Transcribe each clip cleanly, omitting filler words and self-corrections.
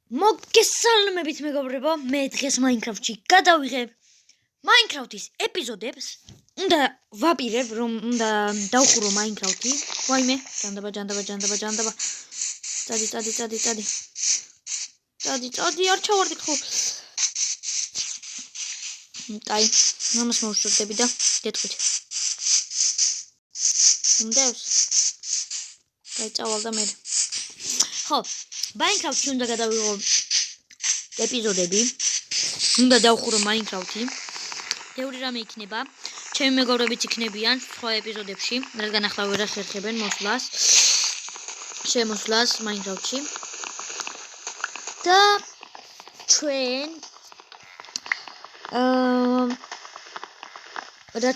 მოგესალმებით მეგობრებო, მე დღეს Minecraft-ში გადავიღებ Minecraft-ის ეპიზოდებს. უნდა ვაპირებ, რომ უნდა დავხურო Minecraft-ი. ვაიმე, ჯანდაბა. წადი, არ ჩავარდი ხო. კაი, მამას მოვშორდები და გეტყვით. უნდავს. კაი, წავალ და მე. ხო, Minecraft-ში უნდა გადავიღო ეპიზოდები. უნდა დავხურო Minecraft-ი. ბევრი რამე იქნება. ჩემი მეგობრებიც იქნებიან სხვა ეპიზოდებში, რადგან ახლა ვერ ახერხებენ შემოსვლას Minecraft-ში. და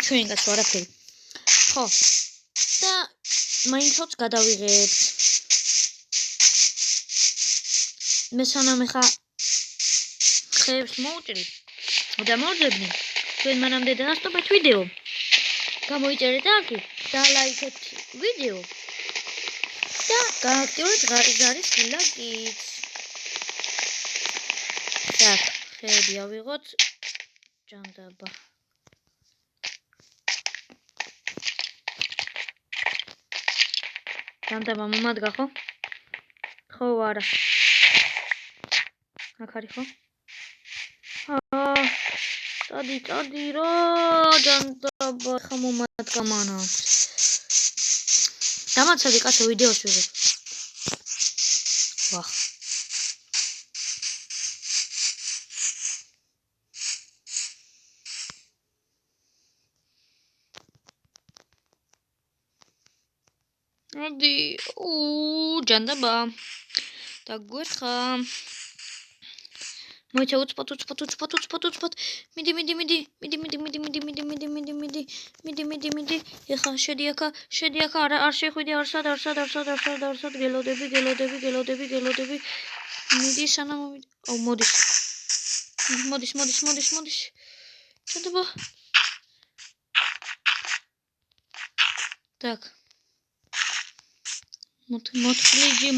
ჩვენ გასვა არაფერი. ხო. და Minecraft-ს გადავიღებთ. მე სანამ ხა ხეებს მოვჭრით და მოვძებნი თქვენ მანამდე დაასტობეთ ვიდეო, გამოიწერეთ არქივ და ლაიქეთ ვიდეო და გააქტიურეთ ზარის ლაიკით. так, ხეები ავიღოთ, ჯანდაბა. ჯანდაბა მომადგა ხო? ხო არა. აქ არის ხო? წადი რა ჯანდაბა ხა მომადგა მანამ. დამაცადი კაცო ვიდეოს ვიღებ. ვახ. ადი, ჯანდაბა. დაგვერხა. მოიცა უცბად. მიდი. ეხა შედი აქ, არ შეხვიდე, არსად, გელოდები. მიდი სანამ მოვიდე. აუ, მოდის. ჩადაბა. так.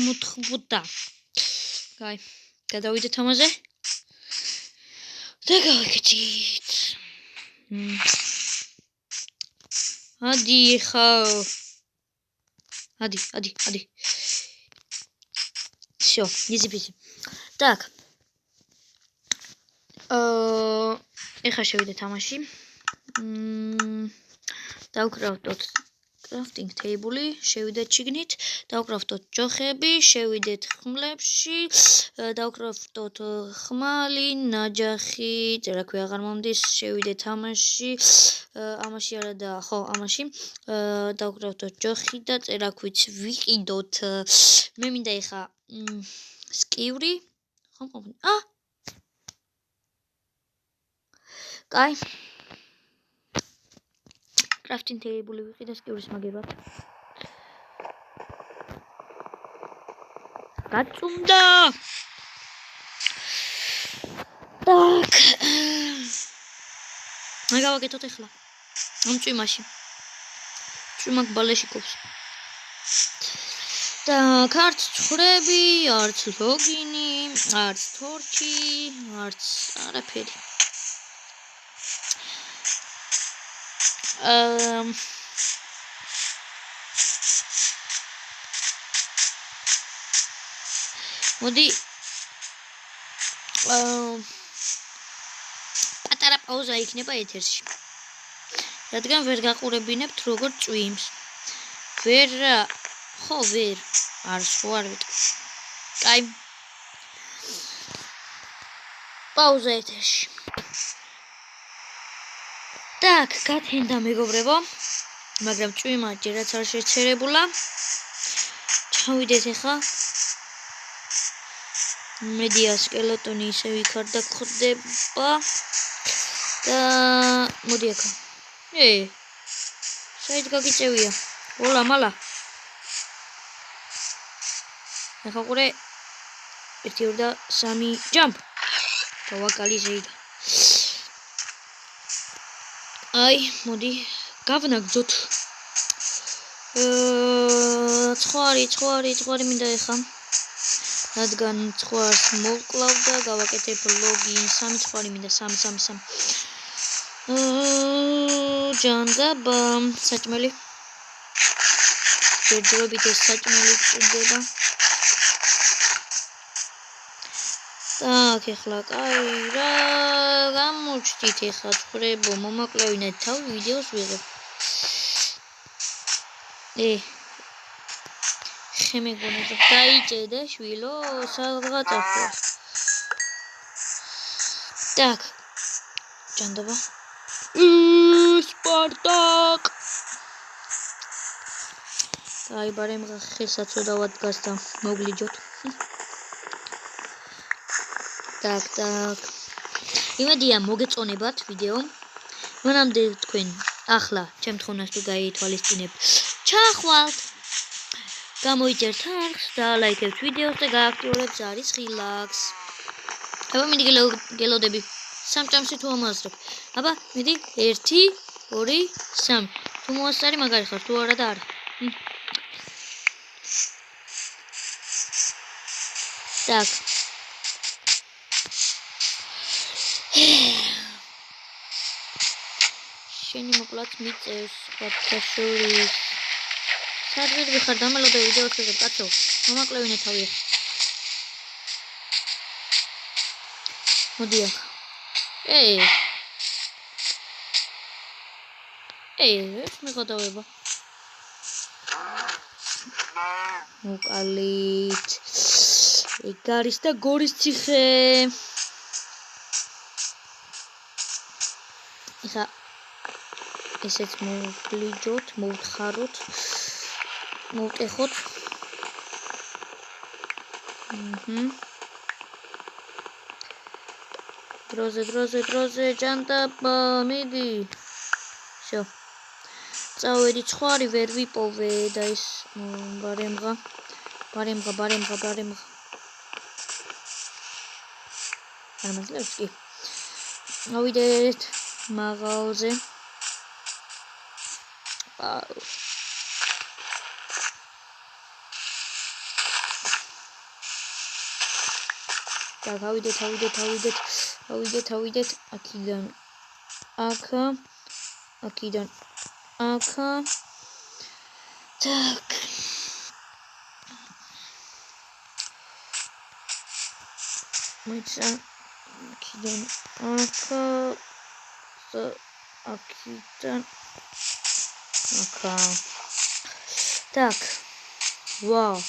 მოთხბუდა. კაი, გადავიდეთ ამაზე. და გავიქეთით. ადი ხა. ადი. всё, изи-пизи. так. ეხა შევიდეთ ამაში. დავკრავდოთ crafting table-ი, შევიდეთ შიგნით, დავკრავდოთ ჯოხები, შევიდეთ ხმლებში, დავკრავდოთ ხმალი, ნაჯახი, წერაქვი აღარ მომდის, შევიდეთ ამაში არა და ხო, ამაში. დავკრავდოთ ჯოხი და წერაქვიც ვიყიდოთ. მე მინდა ეხა სკივრი. ხომ ყოფილი? კაი. crafting table ვიყიდა სკივრის მაგებად. გაწუნდა. так. გავაკეთოთ ახლა. ამ წვიმაში. წვიმაკ ბალეში ყოფს. так, არც ცხრები, არც ლოგინი, არც თორჩი, არც არაფერი. მოდი პატარა პაუზა იქნება ეთერში, რადგან ვერ გაყურებინებთ როგორ წვიმს. ვერ არის ხო არ ვიტყვი. კაი, პაუზა ეთერში. так, გათენდა მეგობრებო, მაგრამ წვიმა ჯერაც არ შეჩერებულა. ჩავიდეთ ახლა. მედია სკელეტონი ისე ვიქარდა გხდება და მოდი აქ. საით გაგიწევია. ოლა მალა. ახლა ყურე 1 2 და 3 ჯამპ. დავაკალი ზეიდა. აი, მოდი გავნაგძოთ. ცხვარი მინდა ეხა. რადგან ცხვარს მოვკლავ და გავაკეთებ ლოგინ 3 ცხვარი მინდა 3 ჯანდაბა საჭმელი ჯერჯერობით ეს საჭმელი გჭირდება так ეხლა კაი რა გამოჩდით ეხლა ცხრებო მომაკლევინეთ თავი ვიდეოს ვიღებ ხემეგონა დაიჭედე შვილო სადღაცა ხო так ჯანდაბა სპარტაკ აი ბარემ ხესაცოდავად გასდა მოგლიჯოთ так იმედია მოგეწონებათ ვიდეო მანამდე თქვენ ახლა ჩემ თხოვნას თუ გაითვალისწინებ ჩახვალთ გამოიწერთ არხს და ლაიქებთ ვიდეოს და გააქტიურებთ ზარის ხილაკს აბა მიდი გელოდები 3 ჭამში თუ ამოასწრებ აბა მიდი 1 2 3 თუ მოასწარი მაგარი ხარ თუ არა და არა так შენი მოკლაც მიწევს ხათაშორის სადღაც ხარ დამალოდა ვიდეოს ვიღებ კაცო მომაკლევინე თავი მოდი აქ ეს მეგოდავება მოკალით ეგ არის და გორის ციხე ეხა ესეც მოვლიჯოთ მოვთხაროთ მოვტეხოთ დროზე ჯანდაბა მიდი всё წავედი ცხვარი ვერ ვიპოვე და ის ბარემღა ამაზლებს კი ავიდეთ მაღალზე так ავიდეთ აქიდან აქა так მოიცა აქიდან აქა так ვაუ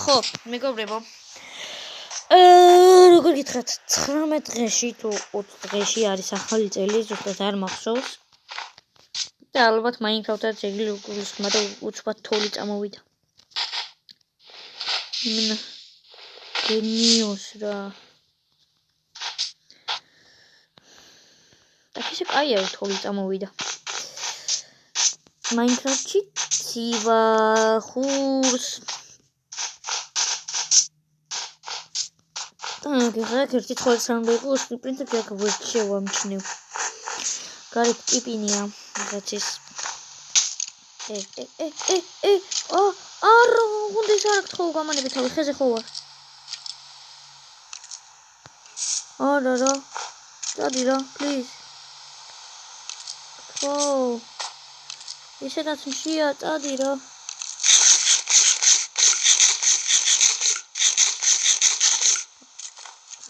ხო მეგობრებო როგორ გითხრათ 19 დღეში თუ 20 დღეში არის ახალი წელი ზუსტად არ მახსოვს და ალბათ მაინკრაფტად შეგვიძლია უგულისხმა და უცბად თოვლი წამოვიდა იმენა გენიოს რა და ისე კაია თოვლი წამოვიდა მაინკრაფტში ცივა ხურს так ერთი თხოვი სამბეკო პრინციპი აქ ვერ შევამჩნევ გარეთ ტიპინია რაღაცის არა უნდა ის არ გთხოვ გამანები თავი ხეზე ხო ვარ არა რა დადი რა პლიზ ხო ისედაც მშია წადი რა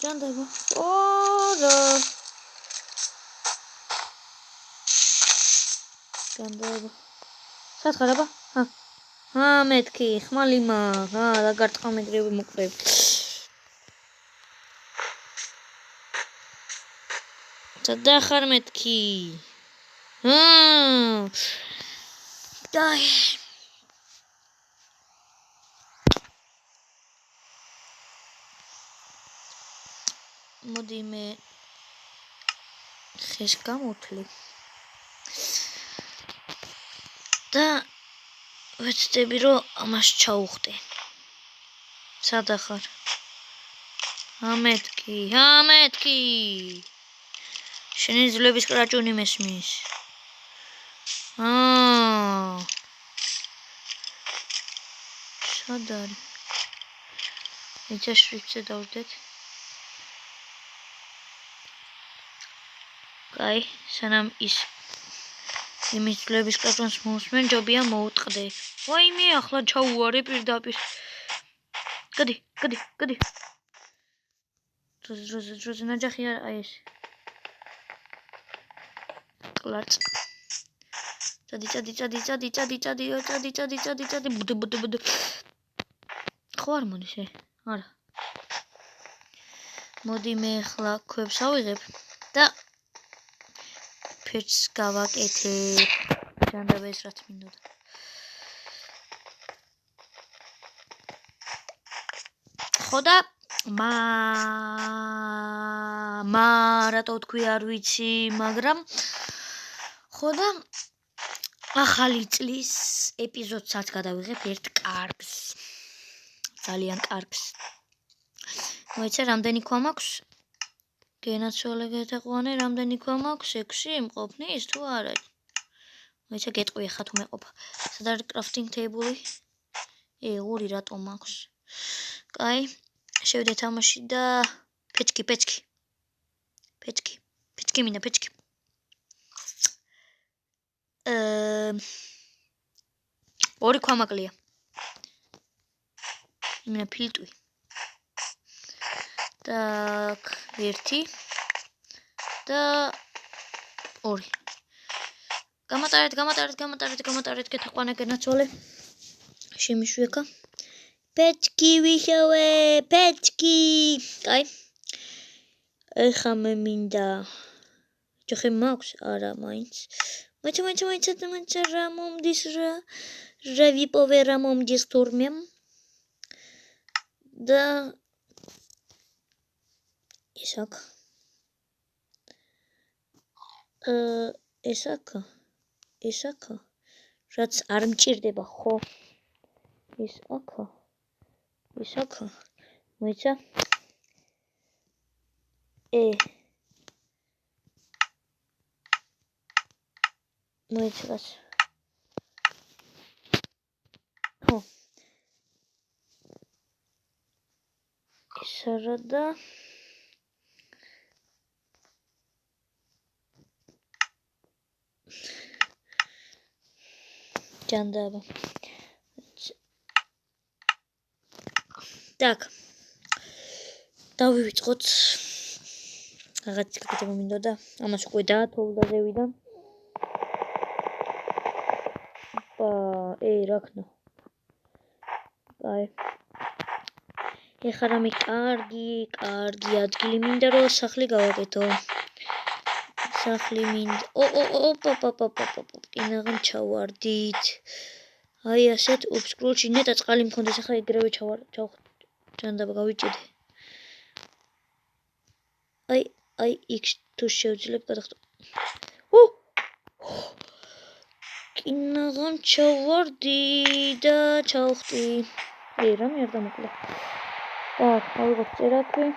ჯანდაბა ora ჯანდაბა სათხარ აბა მეთქი ხმალი მაგა და გარტყა მეგრები მოკრებ სადახარ მეთქი დაი მოდი მე ხეს გამოვთლი და ვეცდები რომ ამას ჩაუხდე სადახარ ამეთქი შენი ძლების კრაჭუნი მესმის სად არის? იცი შრიფტზე დავდეთ. კაი, სანამ ის იმის ძვლების კეთონს მოусმენ, ჯობია მოუტყდე. ვაიმე, ახლა ჩაუარე პირდაპირ. გადი. დროზე ნაჯახი აი ეს. კლაც. წადი. ბუდ. ხო არ მოდის ე? არა. მოდი მე ახლა ქვებს ავიღებ და ფერს გავაკეთებ. ჯანდაბა ეს რაც მინდოდა. ხო და რატო თქვი არ ვიცი, მაგრამ ხო და ახალი წლის ეპიზოდსაც გადავიღებ ერთ კარგს. ძალიან კარგს. მოიცა რამდენი ქვა მაქვს? გენაცვალე გეთეყვანე, რამდენი ქვა მაქვს? 6 იმყოფნის თუ არა? მოიცა გეტყვი ხა თუ მეყოფა. სად არის crafting table-ი? 2 რატომ მაქვს? კაი, შევიდე თამაში და პეჭკი. პეჭკი მინდა. 2 ქვა მაკლია. იმინა ფილტვი. Так, 1 და 2. გამატარეთ გეთაყვანე გენაცვალე. შემიშვიეკა. პეჭკი ვიშოვე, პეჭკი. კაი. ეხა მე მინდა ჯოხი მაქვს? არა, მაინც. მოიცა რა მომდის რა ვიპოვე რა მომდის თურმე. და ეს აქა რაც არ მჭირდება ხო ეს აქა მოიცა მოიცა ხო სარადა ჯანდაბა так დავივიწყოთ რაღაც გაკეთება მინდოდა ამას უკვე დაათოვდა ზევიდან რაკნა კაი ეხლა რამე კარგი ადგილი მინდა რომ სახლი გავაკეთო სახლი მინდა კინაღამ ჩავარდით აი ასეთ უბსკრულში ნეტა წყალი მქონდეს ახლა ეგრევე ჯანდაბა გავიჭიდე აი იქ თუ შევძლებ გადახტო კინაღამ ჩავარდი და ჩავხტი რამე არ დამოკლა так ავიღოთ წერაქვი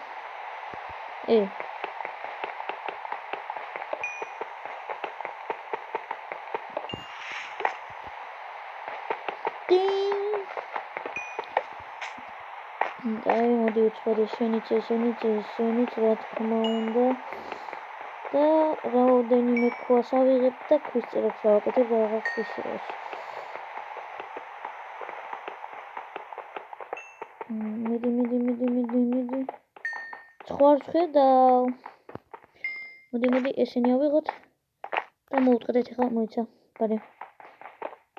აი მოდი უცხოდი შენიც რა თქმა უნდა და რაოდენიმე ქვას ავიღებ და ქვის წერებს ავაკეთებ რაღაც ის როს მიდი ცხვარს ხედავ მოდი ესენი ავიღოთ და მოუტყდეთ ახლა მოიცა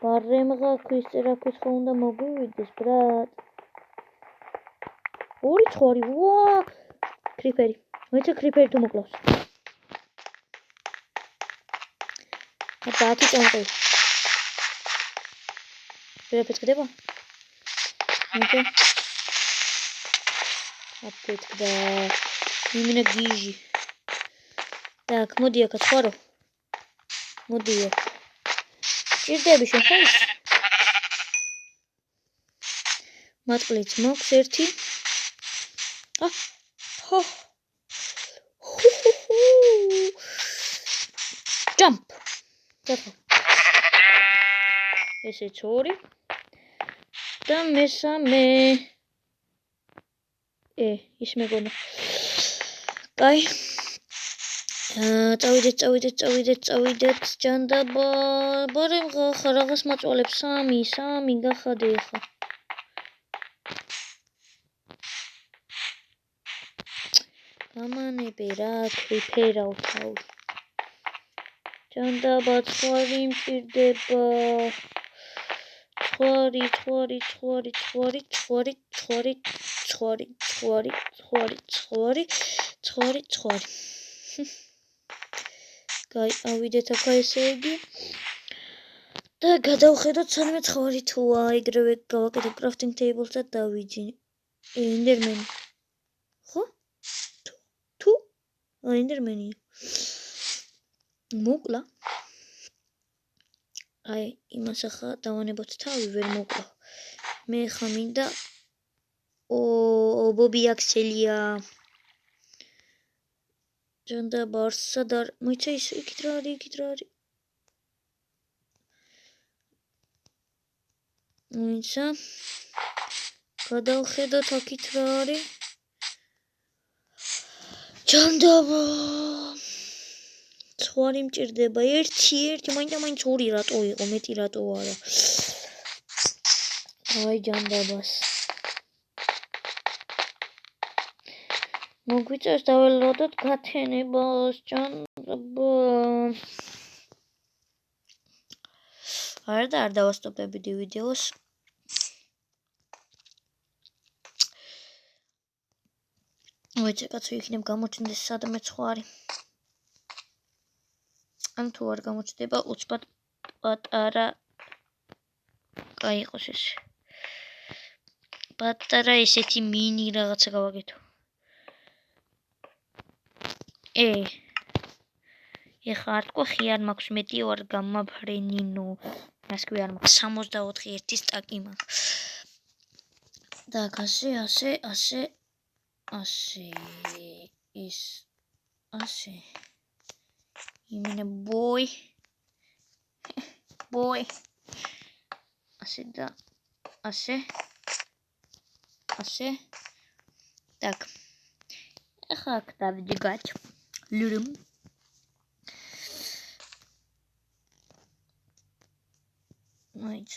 ბარემღა ქვის წერაქვით ხო უნდა მოგვივიდეს ბრატ 2 ცხვარი ვა კრიპერი მოიცა კრიპერი თუ მოკლავს აბათი წამყვი ვერაფერს ხდება მოიცა აფეთქდა იმინა გიჟი так მოდი აქ ცხვარო მოდიო ჭირდები შენ ხო მატყლიც მოქვს 1 jump ესეც 2 და მესამე. ის მეგონა. კაი. წავიდეთ ჯანდაბა. ბარემ ხა რაღაც მაწვალებს 3 გახადე ხა. გამანები რა ქრიფერავ თავი. ჯანდაბა ხვარი მჭირდება. ხვარი. კაი, ავიდეთ აქა ესე იგი. და გადავხედოთ სანამ ხვარი თუა, ეგრევე გავაკეთებ crafting tables და დავიჯინე. ენდერმენი. ხო? თუ? ენდერმენია. მოკლა. აი, იმას ახლა დავანებოთ თავი, ვერ მოკლა. მე ხა მინდა ბობი აქსელია. ჯანდაბა არსად არ მოიცა ის იქით რა არის. მოიცა. გადავხედოთ აქით რა არის. ჯანდაბა. ხვარი მჭირდება. ერთი, მაინც 2 რატო იყო, მეტი რატო არა. აი ჯანდაბას. მოგვიწევს დაველოდოთ გათენებას, ჯანდაბა. არ დავასტოპებდი ვიდეოს. მოიცა კაცო იქნებ გამოჩნდეს სადმე ხვარი. ან თუ არ გამოჩნდება, უცბად პატარა გაიყოს ეს. პატარა ესეთი მინი რაღაცა გავაკეთო. ეხა არ თქვა ხი არ მაქვს მეტი არ გამაფრენინო. მასკვი არ მაქვს 64 ერთი სტაკი მაქვს. და ასე ის ასე იმენა boy ასე და ასე так ეხა აქ დავიდგათ ლურუმ მაიც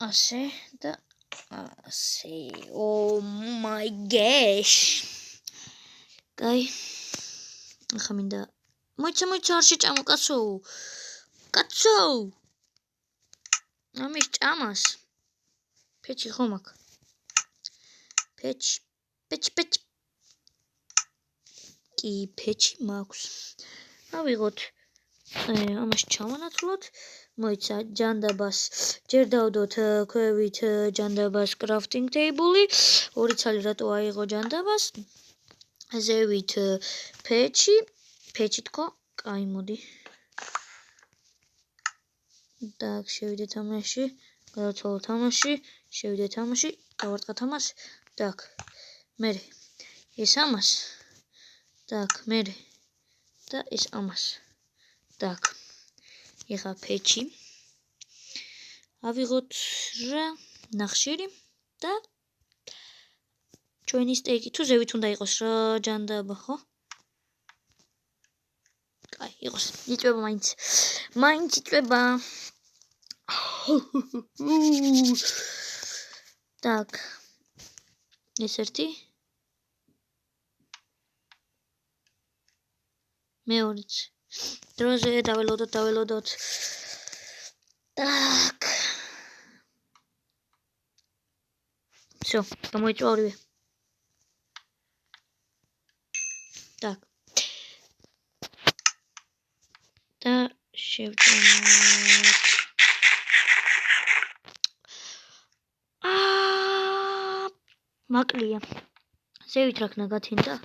ასე და ასე oh my gosh კაი ახლა მინდა მოიცა არ შეჭამო კაცო ამის ჭამას ფეჩი ხომ აქ ფეჩ კი ფეჩი მაქვს ავიღოთ ამას ჩავანაცვლოთ მოიცა ჯანდაბას ჯერ დავდოთ ქვევით ჯანდაბას crafting table-ი 2 ცალი რატო აიღო ჯანდაბას ზევით ფეჩი თქო კაი მოდი და შევიდეთ ამაში გადავცვალოთ ამაში შევიდეთ ამაში დავარტყათ ამას так მე ეს ამას так მე და ეს ამას так ეხა ფეჩი ავიღოთ რა ნახშირი და ჩვენი სტეიკი თუ ზევით უნდა იყოს რა ჯანდაბა ხო კაი იყოს იწვება მაინც იწვება так ეს ერთი მეორეც დროზე დაველოდოთ так всё გამოიწვა ორივე так და შევჭამოთ მაკლია ზევით რაკნა გათინდა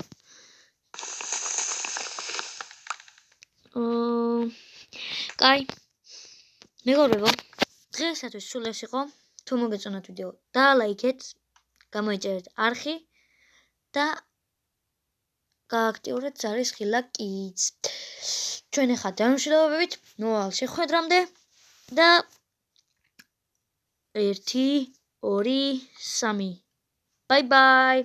კაი მეგობრებო დღეისათვის სულ ეს იყო თუ მოგეწონათ ვიდეო დალაიქეთ გამოიწერეთ არხი და გააქტიურეთ ზარის ხილა კიდს ჩვენ ახლა დამშვიდობებით მოვალ შეხვედრამდე და 1 2 3 Bye bye.